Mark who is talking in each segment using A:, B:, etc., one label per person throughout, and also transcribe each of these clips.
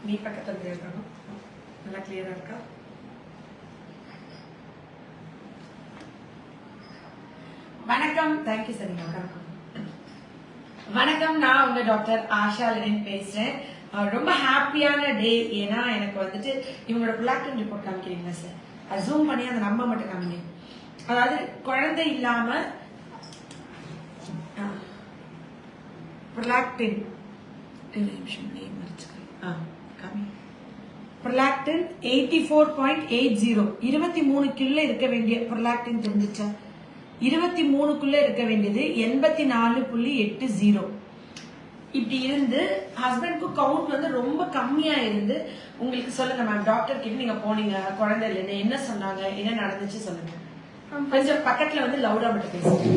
A: நீ பக்கத்துல இருக்கணும். நல்லா கிளியரா இருக்கா? வணக்கம். தேங்க்யூ சரிங்க. வணக்கம். நான் உங்க டாக்டர் ஆஷா லெனின் பேசுறேன். ரொம்ப ஹாப்பியான டே. ஏன்னா எனக்கு வந்துட்டு இவங்களோட ப்ரொலாக்டின் ரிப்போர்ட் காமிக்கிறீங்களா சார்? அது ஜூம் பண்ணி அந்த நம்ப மட்டும் காமிங்க. அதாவது குழந்தை இல்லாம ப்ரொலாக்டின் ப்ரொலாக்டின் 84.80 23க்குள்ள இருக்க வேண்டிய ப்ரொலாக்டின் தெரிஞ்சிச்சா? 23க்குள்ள இருக்க வேண்டியது 84.80. இப்படி இருந்து ஹஸ்பண்ட்க்கு கவுண்ட் வந்து ரொம்ப கம்மியா இருந்து உங்களுக்கு சொல்லுங்க மேம். டாக்டர் கிட்ட நீங்க போனீங்க, குழந்தை இல்லைன்னு என்ன சொன்னாங்க, என்ன நடந்துச்சு சொல்லுங்க. கொஞ்சம் பக்கத்துல வந்து லவுடா மட்டும் பேசுங்க.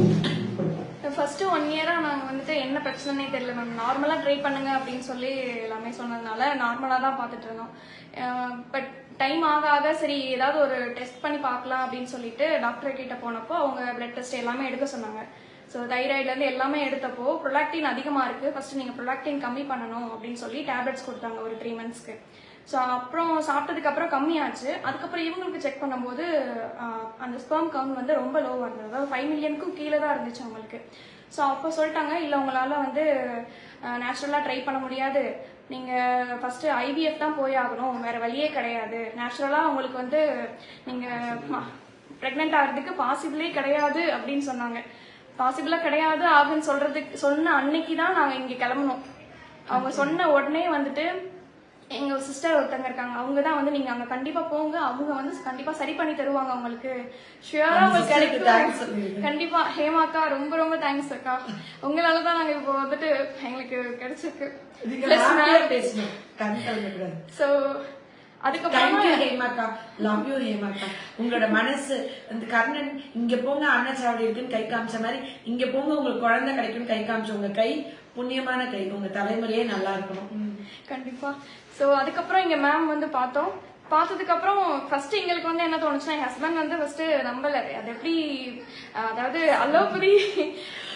B: ஃபர்ஸ்ட் 1 இயரா நாங்க வந்துட்டு என்ன பிரச்சனைனே தெரியல மேம். நார்மலா ட்ரை பண்ணுங்க அப்படின்னு சொல்லி எல்லாமே சொன்னதுனால நார்மலா தான் பாத்துட்டு இருந்தோம். பட் டைம் ஆக ஆக சரி ஏதாவது ஒரு டெஸ்ட் பண்ணி பார்க்கலாம் அப்படின்னு சொல்லிட்டு டாக்டர் கிட்ட போனப்போ அவங்க பிளட் டெஸ்ட் எல்லாமே எடுக்க சொன்னாங்க. ஸோ தைராய்ட்ல இருந்து எல்லாமே எடுத்தப்போ ப்ரொலாக்டின் அதிகமா இருக்கு, ஃபர்ஸ்ட் நீங்க ப்ரொலாக்டின் கம்மி பண்ணணும் அப்படின்னு சொல்லி டேப்லெட்ஸ் கொடுத்தாங்க ஒரு 3 மந்த்ஸ்க்கு. ஸோ அப்புறம் சாப்பிட்டதுக்கு அப்புறம் கம்மியாச்சு. அதுக்கப்புறம் இவங்களுக்கு செக் பண்ணும்போது அந்த ஸ்பெர்ம் கவுண்ட் வந்து ரொம்ப லோவாக இருந்தது. அதாவது 5 மில்லியனுக்கும் கீழே தான் இருந்துச்சு அவங்களுக்கு. ஸோ அப்போ சொல்லிட்டாங்க, இல்லை உங்களால் வந்து நேச்சுரலாக ட்ரை பண்ண முடியாது, நீங்கள் ஃபஸ்ட்டு ஐவிஎஃப் தான் போய் ஆகணும், வேறு வழியே கிடையாது. நேச்சுரலாக உங்களுக்கு வந்து நீங்கள் ப்ரெக்னென்ட் ஆகிறதுக்கு பாசிபிளே கிடையாது அப்படின்னு சொன்னாங்க. பாசிபிளாக கிடையாது அப்படின்னு சொன்ன அன்னைக்கு தான் நாங்கள் இங்கே கிளம்பணும். அவங்க சொன்ன உடனே வந்துட்டு எங்க சிஸ்டர் ஒருத்தங்க இருக்காங்க, அவங்க தான் வந்து நீங்க அங்க கண்டிப்பா போங்க, அவங்க வந்து கண்டிப்பா சரி பண்ணி தருவாங்க, உங்களுக்கு ஷியரா உங்களுக்கு கிடைக்கும். கண்டிப்பா ஹேமாக்கா ரொம்ப ரொம்ப தேங்க்ஸ் அக்கா, உங்களாலதான் நாங்க இப்போ வந்துட்டு எங்களுக்கு கிடைச்சிருக்கு. சோ அதுக்கப்புறம்
A: உங்களோட மனசு அந்த கர்ணன் இங்க போங்க அன்னச்சாவடி இருக்குன்னு கை காமிச்ச மாதிரி இங்க போங்க உங்களுக்கு குழந்தை கிடைக்கும் கை காமிச்ச உங்க கை புண்ணியமான கை. உங்க தலைமுறையே நல்லா இருக்கணும்.
B: கண்டிப்பா. சோ அதுக்கப்புறம் இங்க மேம் வந்து பார்த்ததுக்கு அப்புறம் ஃபர்ஸ்ட் எங்களுக்கு வந்து என்ன தோணுச்சுன்னா, என் ஹஸ்பண்ட் வந்து ஃபர்ஸ்ட் நம்பல. அது எப்படி, அதாவது அலோபதி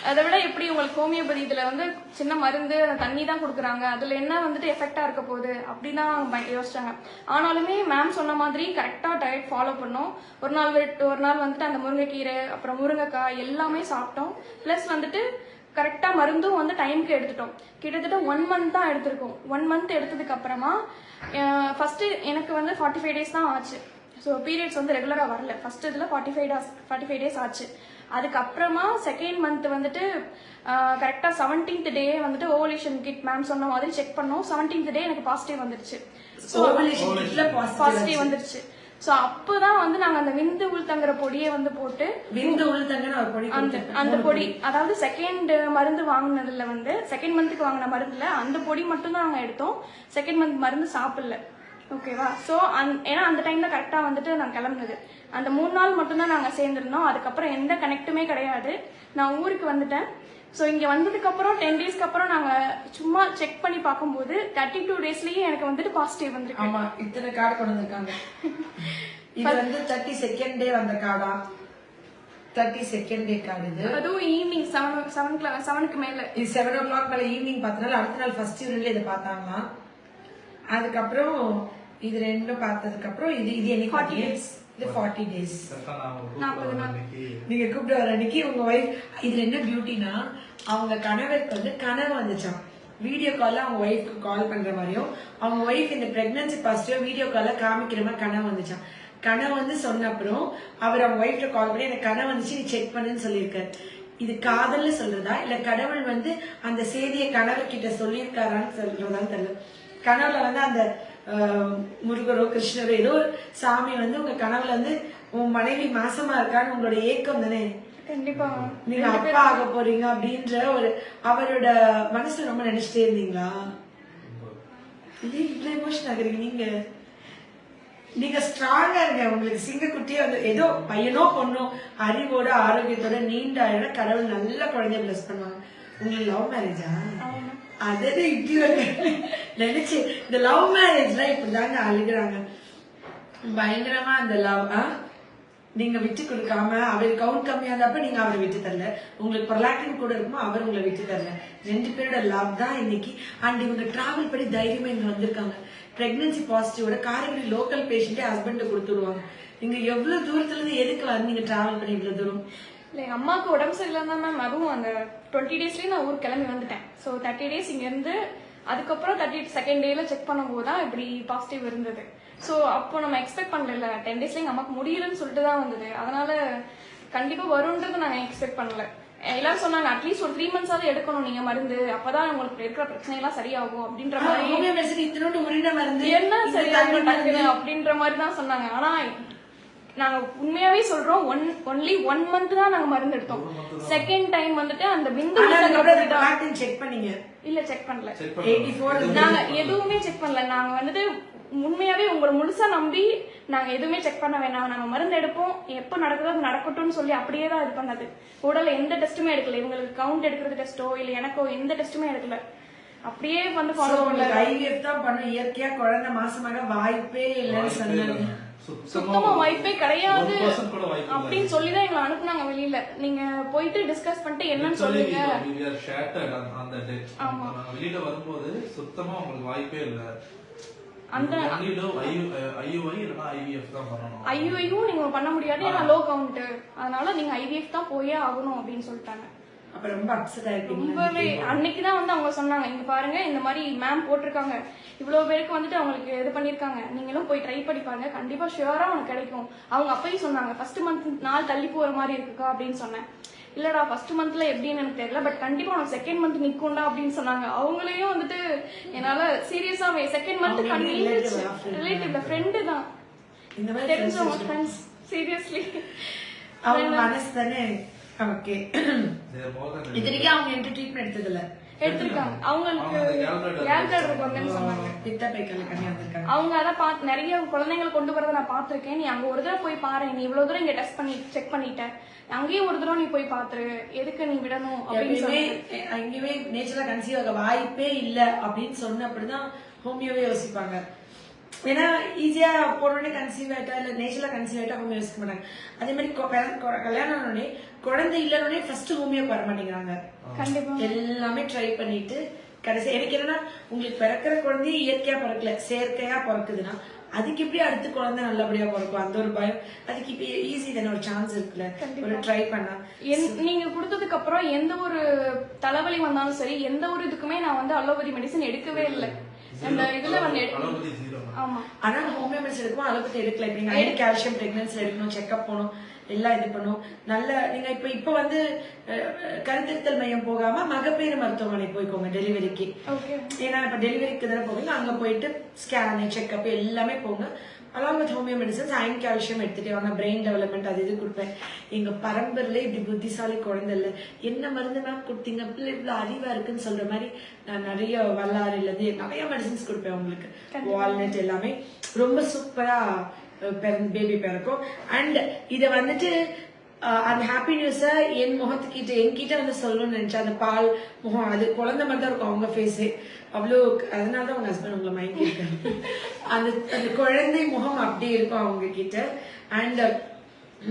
B: அதை விட எப்படி உங்களுக்கு ஹோமியோபதி இதுல வந்து சின்ன மருந்து தண்ணி தான் கொடுக்குறாங்க, அதுல என்ன வந்துட்டு எஃபெக்டா இருக்க போகுது அப்படிதான் யோசிச்சாங்க. ஆனாலுமே மேம் சொன்ன மாதிரி கரெக்டா டயட் ஃபாலோ பண்ணோம். ஒரு நாள் வந்துட்டு அந்த முருங்கைக்கீரை அப்புறம் முருங்கைக்காய் எல்லாமே சாப்பிட்டோம். பிளஸ் வந்துட்டு கரெக்டா மருந்தும் வந்து டைமுக்கு எடுத்துட்டோம். கிட்டத்தட்ட 1 மந்த் தான் எடுத்திருக்கோம். 1 மந்த் எடுத்ததுக்கு அப்புறமா ஃபர்ஸ்ட் எனக்கு வந்து 45 டேஸ் தான் ஆச்சு. ஸோ பீரியட்ஸ் வந்து ரெகுலரா வரல. ஃபர்ஸ்ட் இதுல 45 டேஸ் ஆச்சு. அதுக்கப்புறமா செகண்ட் மந்த் வந்துட்டு கரெக்டா 17th டே வந்துட்டு ஓவலேஷன் கிட் மேம் சொன்ன மாதிரி செக் பண்ணோம். 17th டே எனக்கு பாசிட்டிவ் வந்துருச்சு. பாசிட்டிவ் வந்துருச்சு. சோ அப்பதான் வந்து நாங்க அந்த விந்து உள்தங்குற பொடியை வந்து போட்டு அந்த பொடி, அதாவது செகண்ட் மருந்து வாங்கினதுல வந்து செகண்ட் மந்த்துக்கு வாங்கின மருந்துல அந்த பொடி மட்டும் தான் நாங்க எடுத்தோம். செகண்ட் மந்த் மருந்து சாப்பிடல. ஓகேவா? சோ ஏன்னா அந்த டைம்ல கரெக்டா வந்துட்டு நான் கிளம்புனது. அந்த 3 நாள் மட்டும் தான் நாங்க சேர்ந்துருந்தோம். அதுக்கப்புறம் எந்த கனெக்டுமே கிடையாது. நான் ஊருக்கு வந்துட்டேன். சோ இங்க வந்ததுக்கு அப்புறம் 10 டேஸ்க்கு அப்புறம் நாங்க சும்மா செக் பண்ணி பார்க்கும்போது 32 டேஸ்லயே எனக்கு வந்துட்டு பாசிட்டிவ் வந்திருக்கு.
A: ஆமா, இத்தனை கார்டு கொண்டு வந்திருக்காங்க. இது வந்து 32nd டே வந்த கார்டா? 32nd டே கார்டு இது.
B: அதுவும் ஈவினிங் 7க்கு மேல.
A: இது 7 o'clock மேல ஈவினிங் பார்த்தனால அடுத்த நாள் ஃபர்ஸ்ட் யூரின்ல இதை பார்த்தாங்களா. அதுக்கப்புறம் இது ரெண்டும் பார்த்ததுக்கு அப்புறம் இது என்னைக்கு 40 டேஸ். இது 40 டேஸ்.
B: 40 நாள்.
A: நீங்க கூப்பிட்டு வர அன்னைக்கு உங்க வைஃப், இதுல என்ன பியூட்டினா அவங்க கணவருக்கு வந்து கனவு வந்துச்சான். வீடியோ கால்ல அவங்க ஒய்ஃப்க்கு கால் பண்ற மாதிரியும் அவங்க ஒய்ஃப் இந்த பிரெக்னன்சி பாசிட்டிவ் வீடியோ கால்ல காமிக்கிற மாதிரி கனவு வந்துச்சான். கனவு வந்து சொன்ன அப்புறம் அவர் அவங்க ஒய்ஃப்ல கால் பண்ணி எனக்கு கனவு வந்துச்சு நீ செக் பண்ணுன்னு சொல்லியிருக்காரு. இது காதல்னு சொல்றதா இல்ல கடவுள் வந்து அந்த செய்தியை கணவர் கிட்ட சொல்லியிருக்காரான்னு சொல்றதான்னு தெரியல. கனவுல வந்து அந்த முருகரோ கிருஷ்ணரோ ஏதோ ஒரு சாமி வந்து உங்க கனவுல வந்து உன் மனைவி மாசமா இருக்கான்னு உங்களோட ஏக்கம் தானே.
B: கண்டிப்பா
A: நீங்க அப்பா ஆக போறீங்க அப்படின்ற ஒரு அவரோட மனசுல ரொம்ப நினைச்சிட்டே இருந்தீங்களா? இது இவ்வளவு எமோஷன் ஆகுறீங்க. நீங்க ஸ்ட்ராங்கா இருங்க. உங்களுக்கு சிங்கக்குட்டியே வந்து ஏதோ பையனோ பொண்ணோ அறிவோட ஆரோக்கியத்தோட நீண்ட ஆயிட கடவுள் நல்ல குழந்தைய பிளஸ் பண்ணுவாங்க. உங்களுக்கு லவ் மேரேஜா? அதே இப்படி வந்து நினைச்சு இந்த லவ் மேரேஜ்லாம் இப்படிதாங்க அழுகுறாங்க பயங்கரமா. அந்த லவ் நீங்க விட்டு கொடுக்காம அவர் கவுண்ட் கம்மியா இருந்தப்ப நீங்க அவரை விட்டு தரல, உங்களுக்கு ப்ரொலாக்டின் கூட இருக்குமோ அவர் உங்களை விட்டு தரல. 2 பேரோட லவ் தான் இன்னைக்கு. அண்ட் இவங்க டிராவல் பண்ணி தைரியமா இங்க வந்திருக்காங்க. பிரெக்னன்சி பாசிட்டிவோட காரைக்குடி லோக்கல் பேஷண்டே ஹஸ்பண்ட் கொடுத்துடுவாங்க. நீங்க எவ்வளவு தூரத்துல இருந்து எதுக்கு வந்தீங்க டிராவல் பண்ணி இவ்வளவு தூரம்?
B: இல்லை எங்கள் அம்மாவுக்கு உடம்பு சரியில்லைன்னா மேம், அதுவும் அந்த 20 டேஸ்லேயே நான் ஊருக்கு கிளம்பி வந்துட்டேன். ஸோ 30 டேஸ் இங்கேருந்து அதுக்கப்புறம் 32nd டேல செக் பண்ணும்போது தான் இப்படி பாசிட்டிவ் இருந்தது. ஸோ அப்போ நம்ம எக்ஸ்பெக்ட் பண்ணல 10 டேஸ்ல எங்கள் அம்மாவுக்கு முடியலன்னு சொல்லிட்டு தான் வந்தது. அதனால கண்டிப்பாக வரும்ன்றது நாங்கள் எக்ஸ்பெக்ட் பண்ணல. எல்லாரும் சொன்னாங்க அட்லீஸ்ட் ஒரு 3 மந்த்ஸாவது எடுக்கணும் நீங்க மருந்து, அப்பதான் உங்களுக்கு இருக்கிற பிரச்சனை எல்லாம் சரியாகும் அப்படின்ற மாதிரி, என்ன சரியாகும் அப்படின்ற மாதிரி தான் சொன்னாங்க. ஆனா நாங்க உண்மையாவே சொல்றோம், ஒன்லி 1 மந்த் தான் நாங்க மருந்து எடுத்தோம். செகண்ட் டைம் வந்துட்டு அந்த பிந்து
A: செக் பண்ணீங்க? இல்ல செக் பண்ணல.
B: 84 நாங்க எதுவுமே செக் பண்ணல. நாங்க வந்துட்டு உண்மையாவே உங்களை முழுசா நம்பி நாங்க எதுவுமே செக் பண்ண வேணாம், நாங்க மருந்து எடுப்போம், எப்ப நடக்குதோ அது நடக்கட்டும்னு சொல்லி அப்படியே தான் இது பண்ணது. உடல்ல எந்த டெஸ்ட்டுமே எடுக்கல, இவங்களுக்கு கவுண்ட் எடுக்கிறது டெஸ்டோ இல்ல எனக்கோ எந்த டெஸ்ட்டுமே எடுக்கல. அப்படியே வந்து ஃபாலோ பண்ணல.
A: ஐவிஎஃப் தான் பண்ண, இயற்கையா குழந்தை மாசமாக வாய்ப்பே இல்லைன்னு சொன்னாங்க.
B: சுத்தமா வாய்ப்பே கிடையாது அப்படின்னு சொல்லிதான் எங்களை அனுப்புனாங்க வெளியில. நீங்க போயிட்டு டிஸ்கஸ் பண்ணிட்டு என்னன்னு சொல்லுங்க.
C: வெளியில வரும்போது சுத்தமா உங்களுக்கு வாய்ப்பே இல்ல.
B: அந்த ஐயுஐயும் நீங்க பண்ண முடியாது, ஏன்னா லோ கவுண்ட், அதனால நீங்க ஐவிஎஃப் தான் போயே ஆகணும் அப்படின்னு சொல்லிட்டாங்க.
A: ரொம்பவே
B: அன்னைக்குதான் வந்து அவங்க சொன்னாங்க, இங்க பாருங்க இந்த மாதிரி மேம் போட்டிருக்காங்க, இவ்வளவு பேருக்கு வந்துட்டு அவங்களுக்கு இது பண்ணிருக்காங்க, நீங்களும் போய் ட்ரை பண்ணி பாருங்க, கண்டிப்பா ஷியூரா உனக்கு கிடைக்கும். அவங்க அப்பயும் சொன்னாங்க ஃபர்ஸ்ட் மந்த் நாள் தள்ளி போற மாதிரி இருக்குக்கா அப்படின்னு சொன்னேன். இல்லடா ஃபர்ஸ்ட் மந்த்ல எப்படின்னு எனக்கு தெரியல, பட் கண்டிப்பா உனக்கு செகண்ட் மந்த் நிக்கும்டா அப்படின்னு சொன்னாங்க. அவங்களையும் வந்துட்டு என்னால சீரியஸா செகண்ட் மந்த் ரிலேட்டிவ்ல ஃப்ரெண்டு தான், தெரிஞ்சவங்க ஃப்ரெண்ட்ஸ். சீரியஸ்லி
A: அவங்க மனசு தானே. ஓகே, இதுவரைக்கும் அவங்க என்கிட்ட ட்ரீட்மெண்ட் எடுத்ததில்ல.
B: எடுத்திருக்காங்க. அவங்களுக்கு கேல்குலேட்டர் இருக்குன்னு சொன்னாங்க. அவங்க அதான் நிறைய குழந்தைங்களை கொண்டு வரதை நான் பாத்திருக்கேன். நீ அங்க ஒரு தடவை போய் பாரு, நீ இவ்வளவு தூரம் இங்க டெஸ்ட் பண்ணி செக் பண்ணிட்ட, அங்கேயும் ஒரு தடவை நீ போய் பாத்துரு, எதுக்கு நீ விடணும் அப்படின்னு சொல்லி.
A: அங்கேயுமே நேச்சுரலா கன்சீவ் ஆக வாய்ப்பே இல்ல அப்படின்னு சொன்ன அப்படிதான் ஹோமியோவே யோசிப்பாங்க. ஏன்னா ஈஸியா போனோடனே கன்சீவ் ஆயிட்டா இல்ல நேச்சுரலா கன்சீவ் ஆயிட்டா ஹோமியோ யோசிக்க மாட்டாங்க. அதே மாதிரி கல்யாணம் ஆனோடனே குழந்தை இல்லனோடனே ஃபர்ஸ்ட் ஹோமியோ வர மாட்டேங்கிறாங்க. எல்லாமே ட்ரை பண்ணிட்டு கடைசி எனக்கு என்னன்னா, உங்களுக்கு பிறக்கிற குழந்தைய இயற்கையா பிறக்கல, செயற்கையா பிறக்குதுன்னா அதுக்கு எப்படி அடுத்த குழந்தை நல்லபடியா பிறக்கும், அந்த ஒரு பயம். அதுக்கு இப்ப ஈஸி தானே, ஒரு சான்ஸ் இருக்குல்ல, ஒரு ட்ரை பண்ணா.
B: நீங்க கொடுத்ததுக்கு அப்புறம் எந்த ஒரு தலைவலி வந்தாலும் சரி, எந்த ஒரு இதுக்குமே நான் வந்து அலோபதி மெடிசன் எடுக்கவே இல்லை. அந்த இதுல வந்து ஆமா,
A: ஆனா ஹோமியோ மெடிசன் எடுக்கும், அலோபதி எடுக்கல. இப்ப நீங்க கால்சியம் பிரெக்னன்சில எடுக்கணும், செக்அப் போகணும், எல்லாம் இது பண்ணும். நல்ல நீங்க இப்ப வந்து கருத்திருத்தல் மையம் போகாம மகப்பேறு மருத்துவமனை போய்க்கோங்க டெலிவரிக்கு. ஏன்னா இப்ப டெலிவரிக்கு தானே போவீங்க, அங்க போயிட்டு ஸ்கேன் செக்அப் எல்லாமே போங்க. Along with homeo medicines iron calcium எடுத்துட்டே வாங்க. பிரெயின் டெவலப்மெண்ட் அது இது கொடுப்பேன். எங்க பரம்பரையில இப்படி புத்திசாலி குழந்தை இல்ல, என்ன மருந்து மேம் கொடுத்தீங்க, பிள்ளை இவ்வளவு அறிவா இருக்குன்னு சொல்ற மாதிரி நான் நிறைய வல்லாரில இருந்து நிறைய மெடிசன்ஸ் கொடுப்பேன் உங்களுக்கு. வால்நட் எல்லாமே ரொம்ப சூப்பரா பேபி பிறக்கும். அண்ட் இத வந்துட்டு அந்த ஹாப்பி நியூஸ என் முகத்துக்கிட்ட என்கிட்ட வந்து சொல்லணும்னு நினைச்சேன். அந்த பால் முகம் அது குழந்தை மாதிரி தான் இருக்கும் அவங்க ஃபேஸு, அவ்வளோ. அதனாலதான் உங்க ஹஸ்பண்ட் உங்களை மயங்கி இருக்காங்க. அந்த குழந்தை முகம் அப்படியே இருக்கும் அவங்க கிட்ட. அண்ட்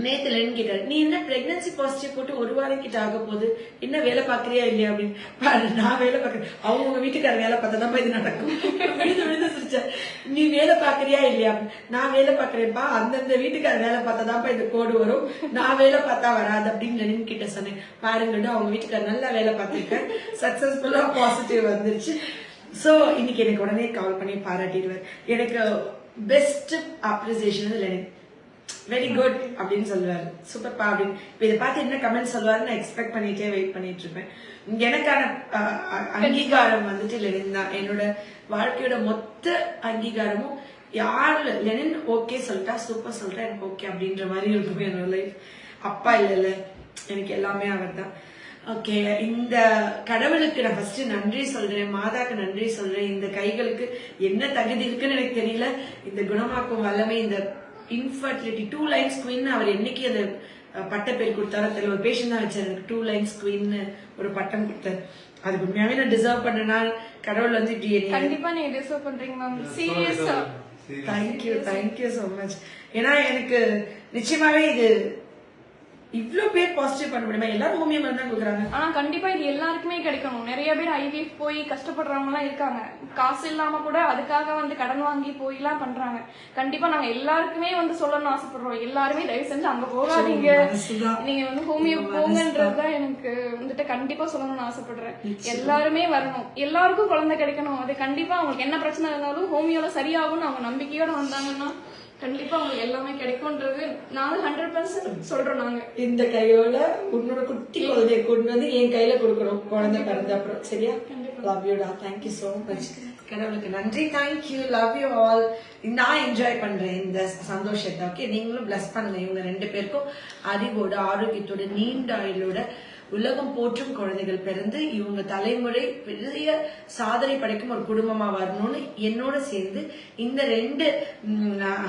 A: நேத்து லென் கேட்டாரு, நீ என்ன பிரெக்னன்சி பாசிட்டிவ் போட்டு 1 வாரம் கிட்ட ஆக போகுது, என்ன வேலை பாக்குறியா இல்லையா அப்படின்னு. நான் வேலை பாக்குறேன், அவங்க வீட்டுக்கார வேலை பார்த்தா இது நடக்கும். விழுந்து சிரிச்சேன், நீ வேலை பாக்குறியா இல்லையா, நான் வேலை பாக்குறேன்ப்பா, அந்தந்த வீட்டுக்கார வேலை பார்த்தாதான்ப்பா இந்த கோடு வரும், நான் வேலை பார்த்தா வராது அப்படின்னு லெனின் கிட்ட சொன்னேன். பாருங்கன்னு அவங்க வீட்டுக்கார நல்லா வேலை பார்த்துருக்கேன், சக்சஸ்ஃபுல்லா பாசிட்டிவ் வந்துருச்சு. சோ இன்னைக்கு எனக்கு உடனே கால் பண்ணி பாராட்டிடுவார். எனக்கு best appreciation Lenin, very good அப்படின்னு சொல்லுவாரு, சூப்பர்ப்பா அப்படின்னு. இதை பார்த்து என்ன கமெண்ட் சொல்லுவாருன்னு நான் எக்ஸ்பெக்ட் பண்ணிட்டே வெயிட் பண்ணிட்டு இருப்பேன். எனக்கான அங்கீகாரம் வந்துட்டு லெனின் தான். என்னோட வாழ்க்கையோட மொத்த அங்கீகாரமும் யாரு லெனின் ஓகே சொல்லிட்டா, சூப்பர் சொல்லிட்டா எனக்கு ஓகே அப்படின்ற மாதிரி இருக்கும் என்னோட லைஃப். அப்பா இல்ல, எனக்கு எல்லாமே அவர் தான். ஓகே, இந்த கடவுளுக்கு நான் ஃபர்ஸ்ட் நன்றி சொல்றேன், மாதாக்கு நன்றி சொல்றேன். இந்த கைகளுக்கு என்ன தகுதி இருக்குன்னு எனக்கு தெரியல, இந்த குணமாக்கும் வல்லமை, இந்த இன்ஃபர்டிலிட்டி 2 லைன்ஸ் குவீன் அவர் என்னைக்கு அந்த பட்ட பேர் கொடுத்தாரோ தெரியல. ஒரு பேஷண்ட் தான் வச்சாரு, எனக்கு 2 லைன்ஸ் குவீன் ஒரு பட்டம் கொடுத்தாரு. அது உண்மையாவே நான் டிசர்வ் பண்ணனா கடவுள் வந்து இப்படி
B: கண்டிப்பா நீங்க டிசர்வ் பண்றீங்க மேம். சீரியஸா
A: தேங்க்யூ so much. ஏன்னா எனக்கு நிச்சயமாவே இது இவ்ளோ பேர் பாசிட்டிவ் பண்ண முடியுமா? எல்லாரும் ஹோமியோ மருந்து தான் கொடுக்குறாங்க.
B: ஆனா கண்டிப்பா இது எல்லாருக்குமே கிடைக்கணும். நிறைய பேர் ஐவிஎஃப் போய் கஷ்டப்படுறவங்க எல்லாம் இருக்காங்க. காசு இல்லாம கூட அதுக்காக வந்து கடன் வாங்கி போய் எல்லாம் பண்றாங்க. கண்டிப்பா நாங்க எல்லாருக்குமே வந்து சொல்லணும்னு ஆசைப்படுறோம். எல்லாருமே தயவு செஞ்சு அங்க போகாதீங்க, நீங்க வந்து ஹோமியோ போங்கன்றதுதான் எனக்கு வந்துட்டு கண்டிப்பா சொல்லணும்னு ஆசைப்படுறேன். எல்லாருமே வரணும், எல்லாருக்கும் குழந்தை கிடைக்கணும். அது கண்டிப்பா அவங்களுக்கு என்ன பிரச்சனை இருந்தாலும் ஹோமியோல சரியாகும்னு அவங்க நம்பிக்கையோட வந்தாங்கன்னா கண்டிப்பா உங்களுக்கு எல்லாமே கிடைக்கும்ன்றது நாங்க 100% சொல்றோம். நாங்க
A: இந்த கையோட உன்னோட குட்டி குழந்தைய கொண்டு வந்து என் கையில கொடுக்கணும் குழந்தை பிறந்த அப்புறம். சரியா? லவ் யூடா. Thank you so much. கடவுளுக்கு நன்றி. தேங்க்யூ. Love you all. நான் என்ஜாய் பண்றேன் இந்த சந்தோஷத்தை. ஓகே, நீங்களும் பிளஸ் பண்ணுங்க. இவங்க 2 பேருக்கும் அறிவோட ஆரோக்கியத்தோட நீண்ட ஆயுளோட உலகம் போற்றும் குழந்தைகள் பிறந்து இவங்க தலைமுறை பெரிய சாதனை படைக்கும் ஒரு குடும்பமா வரணும்னு என்னோட சேர்ந்து இந்த 2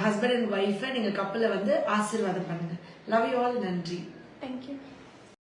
A: ஹஸ்பண்ட் அண்ட் ஒய்ஃபை நீங்க கப்பல வந்து ஆசீர்வாதம் பண்ணுங்க. Love you all. நன்றி.
B: தேங்க்யூ.